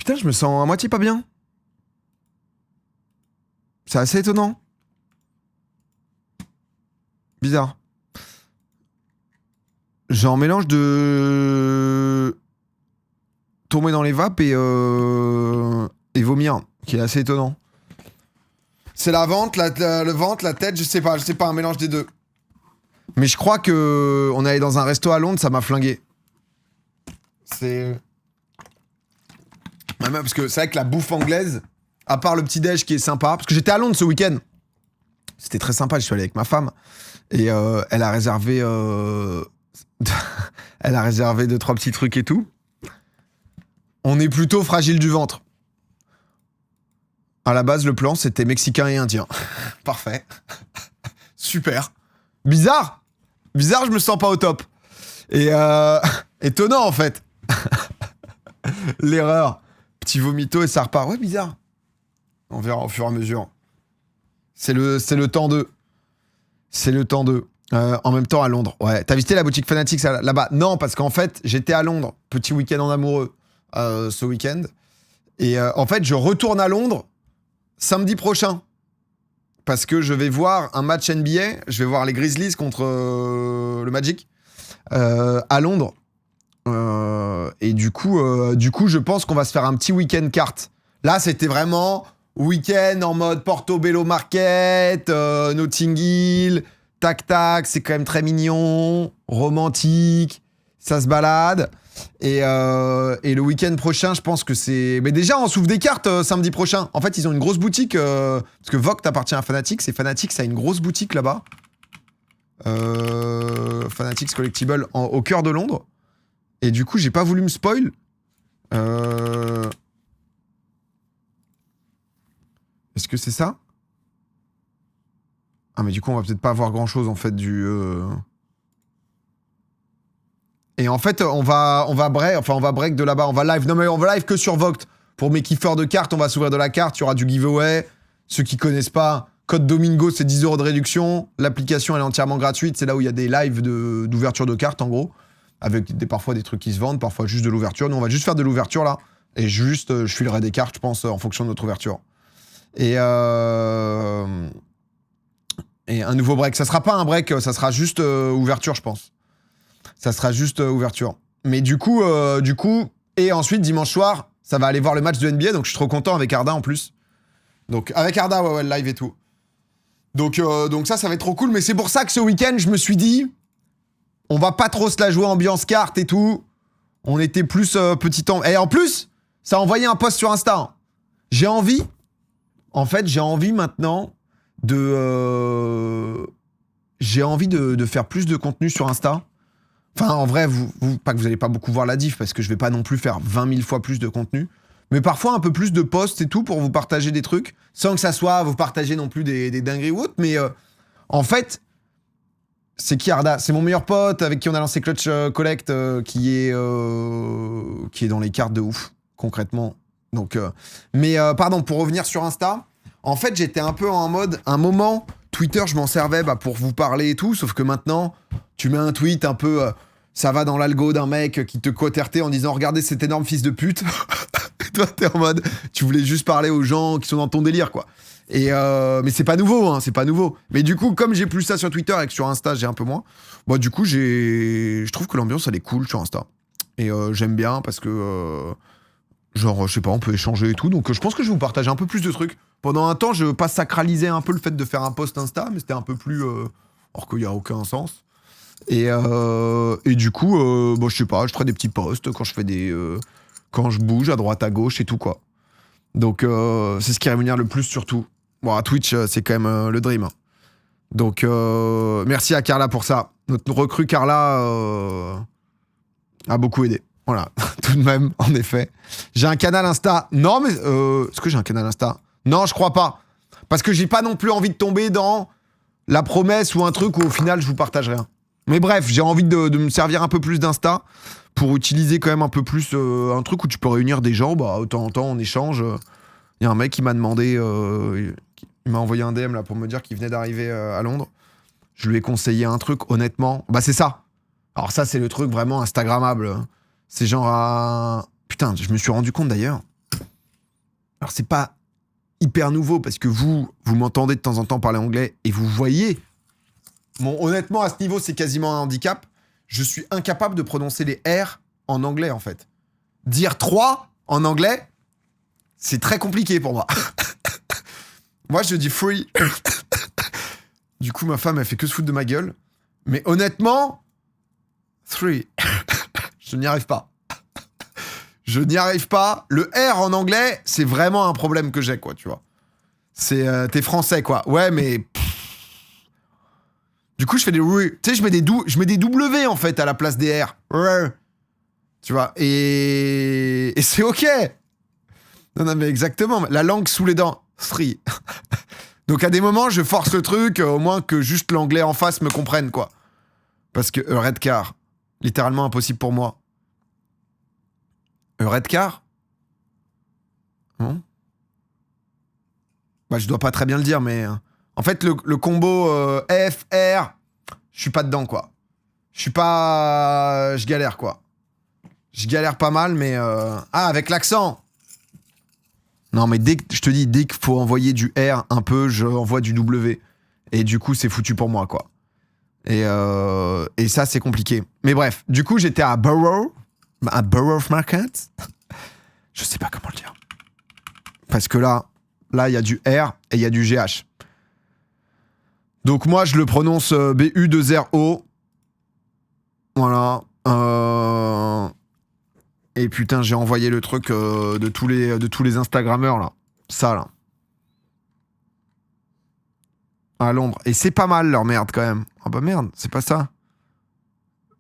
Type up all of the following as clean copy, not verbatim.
Putain, je me sens à moitié pas bien. C'est assez étonnant. Bizarre. Genre mélange de tomber dans les vapes et vomir, qui est assez étonnant. C'est le ventre, la tête, je sais pas, un mélange des deux. Mais je crois que on allait dans un resto à Londres, ça m'a flingué. C'est... Ouais, parce que c'est vrai que la bouffe anglaise, à part le petit-déj qui est sympa, parce que j'étais à Londres ce week-end. C'était très sympa, je suis allé avec ma femme. Et elle a réservé... elle a réservé 2-3 petits trucs et tout. On est plutôt fragile du ventre. À la base, le plan, c'était mexicain et indien. Parfait. Super. Bizarre. Bizarre, je me sens pas au top. Et étonnant, en fait. L'erreur. Petit vomito et ça repart. Ouais, bizarre. On verra au fur et à mesure. C'est le temps 2. C'est le temps 2. En même temps, à Londres. Ouais. T'as visité la boutique Fanatics là-bas? Non, parce qu'en fait, j'étais à Londres. Petit week-end en amoureux ce week-end. Et en fait, je retourne à Londres samedi prochain. Parce que je vais voir un match NBA. Je vais voir les Grizzlies contre le Magic à Londres. Et du coup, je pense qu'on va se faire un petit week-end carte. Là, c'était vraiment week-end en mode Portobello Market, Notting Hill, tac-tac, c'est quand même très mignon, romantique, ça se balade. Et le week-end prochain, je pense que c'est... Mais déjà, on s'ouvre des cartes samedi prochain. En fait, ils ont une grosse boutique, parce que Vogt appartient à Fanatics, et Fanatics a une grosse boutique là-bas. Fanatics Collectible au cœur de Londres. Et du coup, j'ai pas voulu me spoil. Est-ce que c'est ça? Ah, mais du coup, on va peut-être pas avoir grand-chose, en fait, du... Et en fait, on va break de là-bas, on va live. Non, mais on va live que sur Vogt. Pour mes kiffeurs de cartes, on va s'ouvrir de la carte, il y aura du giveaway. Ceux qui connaissent pas, code Domingo, c'est 10 € de réduction. L'application, elle est entièrement gratuite. C'est là où il y a des lives d'ouverture de cartes, en gros. Avec parfois des trucs qui se vendent, parfois juste de l'ouverture. Nous, on va juste faire de l'ouverture, là. Et juste, je filerai des cartes, je pense, en fonction de notre ouverture. Et un nouveau break. Ça sera pas un break, ça sera juste ouverture, je pense. Ça sera juste ouverture. Mais du coup, et ensuite, dimanche soir, ça va aller voir le match de NBA, donc je suis trop content avec Arda en plus. Donc, avec Arda, ouais, live et tout. Donc ça va être trop cool. Mais c'est pour ça que ce week-end, je me suis dit, on va pas trop se la jouer ambiance carte et tout. On était plus petit temps. Et en plus, ça a envoyé un post sur Insta. J'ai envie maintenant de... j'ai envie de faire plus de contenu sur Insta. Enfin, en vrai, pas que vous allez pas beaucoup voir la diff, parce que je vais pas non plus faire 20 000 fois plus de contenu. Mais parfois, un peu plus de posts et tout, pour vous partager des trucs, sans que ça soit vous partager non plus des dingueries ou autres. Mais en fait, c'est qui Arda? C'est mon meilleur pote avec qui on a lancé Clutch Collect, qui est dans les cartes de ouf, concrètement. Donc, pardon, pour revenir sur Insta, en fait, j'étais un peu en mode, un moment, Twitter, je m'en servais pour vous parler et tout, sauf que maintenant, tu mets un tweet un peu, ça va dans l'algo d'un mec qui te quote RT en disant « Regardez cet énorme fils de pute !» Et toi, t'es en mode, tu voulais juste parler aux gens qui sont dans ton délire, quoi. Et mais c'est pas nouveau, hein, c'est pas nouveau. Mais du coup, comme j'ai plus ça sur Twitter et que sur Insta, j'ai un peu moins, bah du coup, je trouve que l'ambiance, elle est cool sur Insta. Et j'aime bien parce que... genre, je sais pas, on peut échanger et tout. Donc, je pense que je vais vous partager un peu plus de trucs. Pendant un temps, je veux pas sacraliser un peu le fait de faire un post Insta, mais c'était un peu plus... alors qu'il y a aucun sens. Et du coup, bon, je sais pas, je ferai des petits posts quand je fais quand je bouge à droite, à gauche et tout, quoi. Donc, c'est ce qui rémunère le plus, surtout. Bon, à Twitch, c'est quand même le dream. Donc, merci à Carla pour ça. Notre recrue Carla a beaucoup aidé. Voilà, tout de même, en effet. J'ai un canal Insta. Non, mais... est-ce que j'ai un canal Insta? Non, je crois pas. Parce que j'ai pas non plus envie de tomber dans la promesse ou un truc où au final, je vous partage rien. Mais bref, j'ai envie de me servir un peu plus d'Insta pour utiliser quand même un peu plus un truc où tu peux réunir des gens. Bah, de temps en temps, on échange. Il y a un mec qui m'a demandé... il m'a envoyé un DM là, pour me dire qu'il venait d'arriver à Londres. Je lui ai conseillé un truc, honnêtement. Bah, c'est ça. Alors ça, c'est le truc vraiment Instagrammable. C'est genre à... Putain, je me suis rendu compte d'ailleurs. Alors, c'est pas hyper nouveau parce que vous m'entendez de temps en temps parler anglais et vous voyez. Bon, honnêtement, à ce niveau, c'est quasiment un handicap. Je suis incapable de prononcer les R en anglais, en fait. Dire 3 en anglais, c'est très compliqué pour moi. Moi, je dis free. Du coup, ma femme, elle fait que se foutre de ma gueule. Mais honnêtement, 3. Je n'y arrive pas. Je n'y arrive pas. Le R en anglais, c'est vraiment un problème que j'ai, quoi, tu vois. C'est... t'es français, quoi. Ouais, mais... Du coup, je fais des... Tu sais, je mets des W, en fait, à la place des R. Tu vois. Et c'est OK. Non, mais exactement. La langue sous les dents. 3. Donc, à des moments, je force le truc, au moins que juste l'anglais en face me comprenne, quoi. Parce que Redcar, littéralement impossible pour moi. Redcar? Non? Bah, je dois pas très bien le dire, mais... En fait, le combo F, R, je suis pas dedans, quoi. Je suis pas... Je galère, quoi. Je galère pas mal, mais... Ah, avec l'accent! Non, mais dès que, je te dis, dès qu'il faut envoyer du R un peu, je envoie du W. Et du coup, c'est foutu pour moi, quoi. Et ça, c'est compliqué. Mais bref, du coup, j'étais à Borough Market. Je sais pas comment le dire. Parce que là, il y a du R et il y a du GH. Donc moi, je le prononce BU2RO. Voilà. Et putain, j'ai envoyé le truc de tous les Instagrammeurs, là. Ça, là. À Londres. Et c'est pas mal, leur merde, quand même. Ah bah merde, c'est pas ça.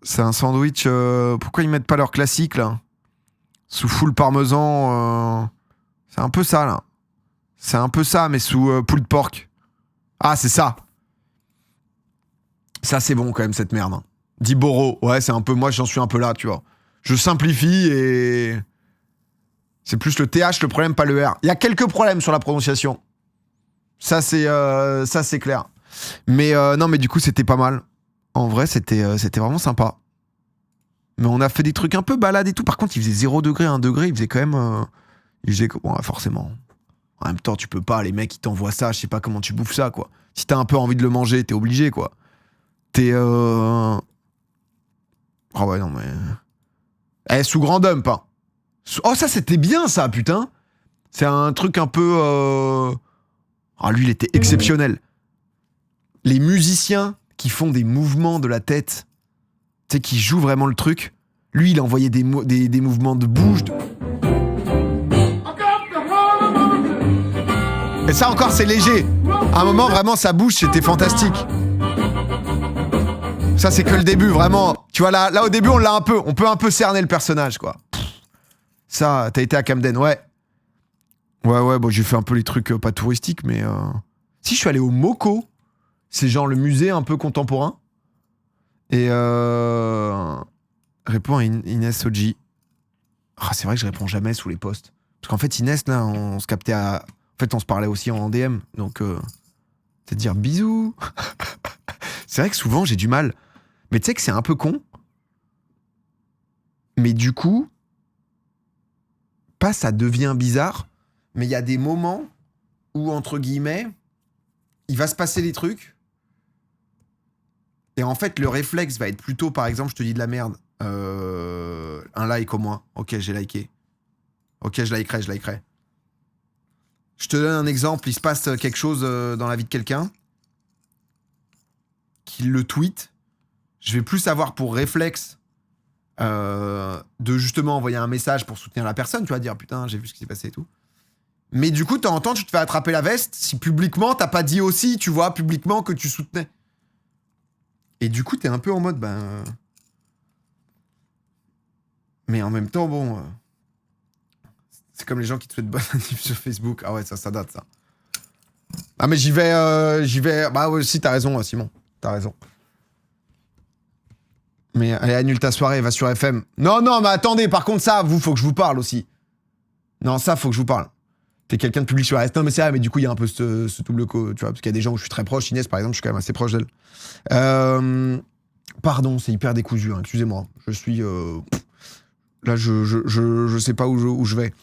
C'est un sandwich... Pourquoi ils mettent pas leur classique, là? Sous full parmesan... C'est un peu ça, là. C'est un peu ça, mais sous pulled pork. Ah, c'est ça. Ça, c'est bon, quand même, cette merde. Hein. Diboro. Ouais, c'est un peu... Moi, j'en suis un peu là, tu vois. Je simplifie et... C'est plus le TH, le problème, pas le R. Il y a quelques problèmes sur la prononciation. Ça, c'est clair. Mais non, mais du coup, c'était pas mal. En vrai, c'était vraiment sympa. Mais on a fait des trucs un peu balades et tout. Par contre, il faisait 0 degré, 1 degré. Il faisait quand même... Il faisait... Bon, forcément. En même temps, tu peux pas. Les mecs, ils t'envoient ça. Je sais pas comment tu bouffes ça, quoi. Si t'as un peu envie de le manger, t'es obligé, quoi. T'es... Ah ouais, non, mais... Eh, sous grand dump, hein. Oh, ça, c'était bien, ça, putain. C'est un truc un peu... Ah, lui, il était exceptionnel. Les musiciens qui font des mouvements de la tête, tu sais, qui jouent vraiment le truc. Lui, il envoyait des mouvements de bouche. Et ça encore, c'est léger. À un moment, vraiment, sa bouche, c'était fantastique. Ça, c'est que le début, vraiment. Tu vois, là au début, on peut un peu cerner le personnage, quoi. Ça, t'as été à Camden, ouais. Ouais, bon, j'ai fait un peu les trucs pas touristiques, mais... Si, je suis allé au MoCo. C'est genre le musée un peu contemporain. Et réponds à Inès Oji. Ah, c'est vrai que je réponds jamais sous les posts. Parce qu'en fait, Inès, là, on se captait à... En fait, on se parlait aussi en DM. Donc, c'est dire bisous. C'est vrai que souvent, j'ai du mal. Mais tu sais que c'est un peu con. Mais du coup, pas ça devient bizarre, mais il y a des moments où, entre guillemets, il va se passer des trucs. Et en fait, le réflexe va être plutôt, par exemple, je te dis de la merde, un like au moins. Ok, j'ai liké. Ok, je likerai. Je te donne un exemple, il se passe quelque chose dans la vie de quelqu'un, qu'il le tweet. Je vais plus avoir pour réflexe de justement envoyer un message pour soutenir la personne, tu vas dire putain, j'ai vu ce qui s'est passé et tout. Mais du coup, de temps en temps, tu te fais attraper la veste si publiquement, t'as pas dit aussi, tu vois, publiquement que tu soutenais. Et du coup, t'es un peu en mode, mais en même temps, bon... C'est comme les gens qui te souhaitent bonne anniv sur Facebook. Ah ouais, ça date, ça. Ah mais j'y vais... Bah ouais, si, t'as raison, Simon. T'as raison. Mais allez, annule ta soirée, va sur FM. Non, mais attendez, par contre, ça, faut que je vous parle aussi. Non, ça, faut que je vous parle. T'es quelqu'un de public sur la... Non, mais c'est vrai, mais du coup, il y a un peu ce double tu vois, parce qu'il y a des gens où je suis très proche. Inès, par exemple, je suis quand même assez proche d'elle. Pardon, c'est hyper décousu, hein, excusez-moi. Je suis... Là, je sais pas où je vais.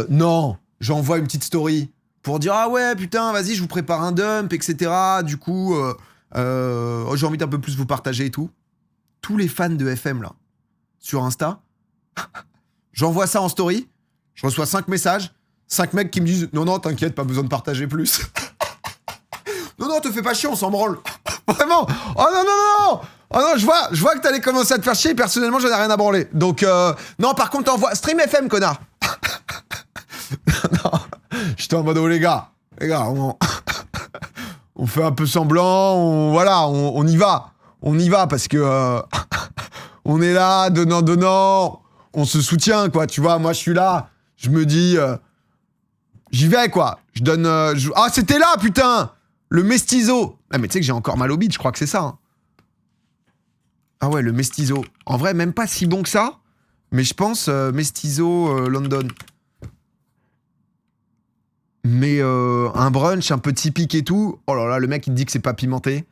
Non, j'envoie une petite story pour dire ah ouais putain vas-y je vous prépare un dump etc. Du coup j'ai envie d'un peu plus vous partager et tout. Tous les fans de FM là sur Insta, j'envoie ça en story, je reçois 5 messages, 5 mecs qui me disent non t'inquiète pas besoin de partager plus. non te fais pas chier on s'en branle. Vraiment. Oh non. Oh non, je vois que t'allais commencer à te faire chier. Personnellement, j'en ai rien à branler. Donc, non, par contre, envoie Stream FM, connard. non, j'étais en mode, oh les gars, on fait un peu semblant, on y va. On y va parce que on est là, donnant. On se soutient, quoi. Tu vois, moi, je suis là. Je me dis, j'y vais, quoi. Je donne. Ah, c'était là, putain. Le mestizo. Ah, mais tu sais que j'ai encore mal au bide, je crois que c'est ça. Hein. Ah ouais, le Mestizo. En vrai, même pas si bon que ça. Mais je pense Mestizo London. Mais un brunch un peu typique et tout. Oh là là, le mec il te dit que c'est pas pimenté.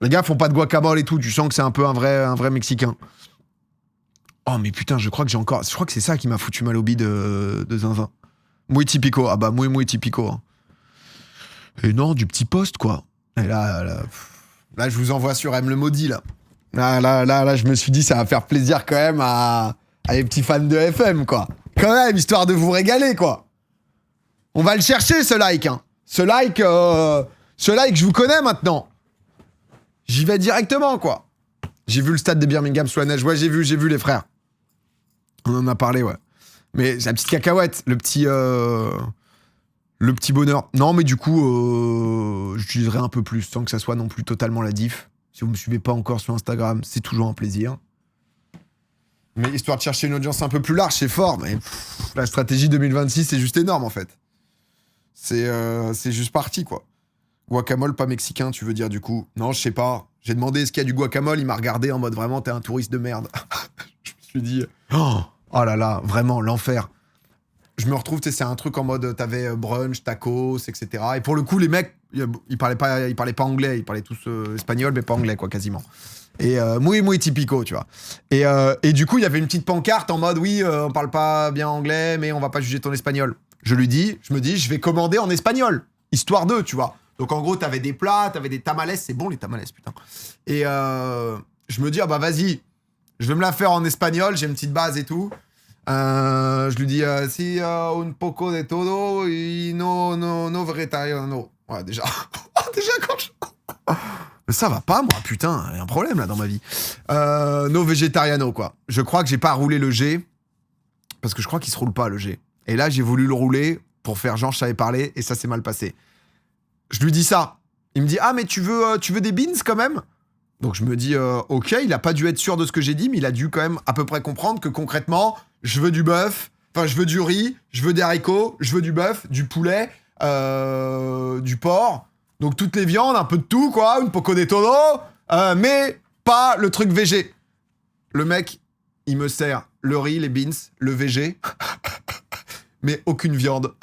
Les gars font pas de guacamole et tout. Tu sens que c'est un peu un vrai Mexicain. Oh mais putain, je crois que c'est ça qui m'a foutu mal au bide de zinzin. Muy typico. Ah bah muy typico. Hein. Et non, du petit poste quoi. Et là, je vous envoie sur M le maudit là. Là, je me suis dit, ça va faire plaisir quand même à les petits fans de FM, quoi. Quand même, histoire de vous régaler, quoi. On va le chercher, ce like, hein. Ce like, je vous connais maintenant. J'y vais directement, quoi. J'ai vu le stade de Birmingham sous la neige. Ouais, j'ai vu les frères. On en a parlé, ouais. Mais c'est la petite cacahuète, le petit bonheur. Non, mais du coup, j'utiliserai un peu plus, sans que ça soit non plus totalement la diff. Si vous me suivez pas encore sur Instagram, c'est toujours un plaisir. Mais histoire de chercher une audience un peu plus large, c'est fort. Mais la stratégie 2026, c'est juste énorme, en fait. C'est juste parti, quoi. Guacamole, pas mexicain, tu veux dire, du coup? Non, je sais pas. J'ai demandé est-ce qu'il y a du guacamole, il m'a regardé en mode vraiment, t'es un touriste de merde. Je me suis dit, oh là là, vraiment, l'enfer. Je me retrouve, tu sais, c'est un truc en mode, t'avais brunch, tacos, etc. Et pour le coup, les mecs, ils parlaient pas anglais, ils parlaient tous espagnol, mais pas anglais, quoi, quasiment. Et muy typico, tu vois. Et du coup, il y avait une petite pancarte en mode, oui, on parle pas bien anglais, mais on va pas juger ton espagnol. Je me dis, je vais commander en espagnol, histoire d'eux, tu vois. Donc en gros, t'avais des plats, t'avais des tamales, c'est bon les tamales, putain. Et je me dis, ah bah vas-y, je vais me la faire en espagnol, j'ai une petite base et tout. Je lui dis si un poco de todo y no vegetariano. Ouais, déjà. déjà quand je... Mais ça va pas, moi, putain, il y a un problème là dans ma vie. No vegetariano, quoi. Je crois que j'ai pas roulé le G parce que je crois qu'il se roule pas le G. Et là, j'ai voulu le rouler pour faire genre je savais parler et ça s'est mal passé. Je lui dis ça. Il me dit ah mais tu veux des beans quand même? Donc je me dis ok, il a pas dû être sûr de ce que j'ai dit, mais il a dû quand même à peu près comprendre que concrètement je veux du bœuf, enfin je veux du riz, je veux des haricots, je veux du bœuf, du poulet, du porc, donc toutes les viandes, un peu de tout quoi, une poco de todo, mais pas le truc végé. Le mec, il me sert le riz, les beans, le végé, mais aucune viande.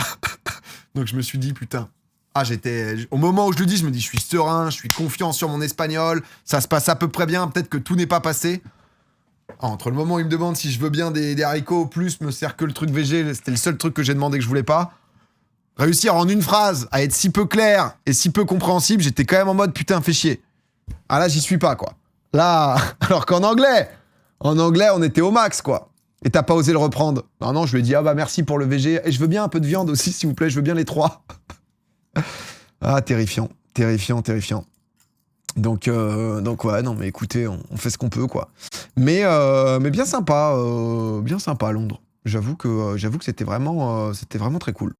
Donc je me suis dit putain. Ah, au moment où je le dis, je me dis, je suis serein, je suis confiant sur mon espagnol, ça se passe à peu près bien, peut-être que tout n'est pas passé. Entre le moment où il me demande si je veux bien des haricots, plus me sert que le truc végé, c'était le seul truc que j'ai demandé que je voulais pas. Réussir en une phrase à être si peu clair et si peu compréhensible, j'étais quand même en mode putain, fais chier. Ah là, j'y suis pas, quoi. Là, alors qu'en anglais, on était au max, quoi. Et t'as pas osé le reprendre. Non, je lui ai dit, ah bah merci pour le végé, et je veux bien un peu de viande aussi, s'il vous plaît, je veux bien les 3. Ah, terrifiant. Donc ouais, non, mais écoutez, on fait ce qu'on peut, quoi. Mais bien sympa à Londres. J'avoue que c'était vraiment très cool.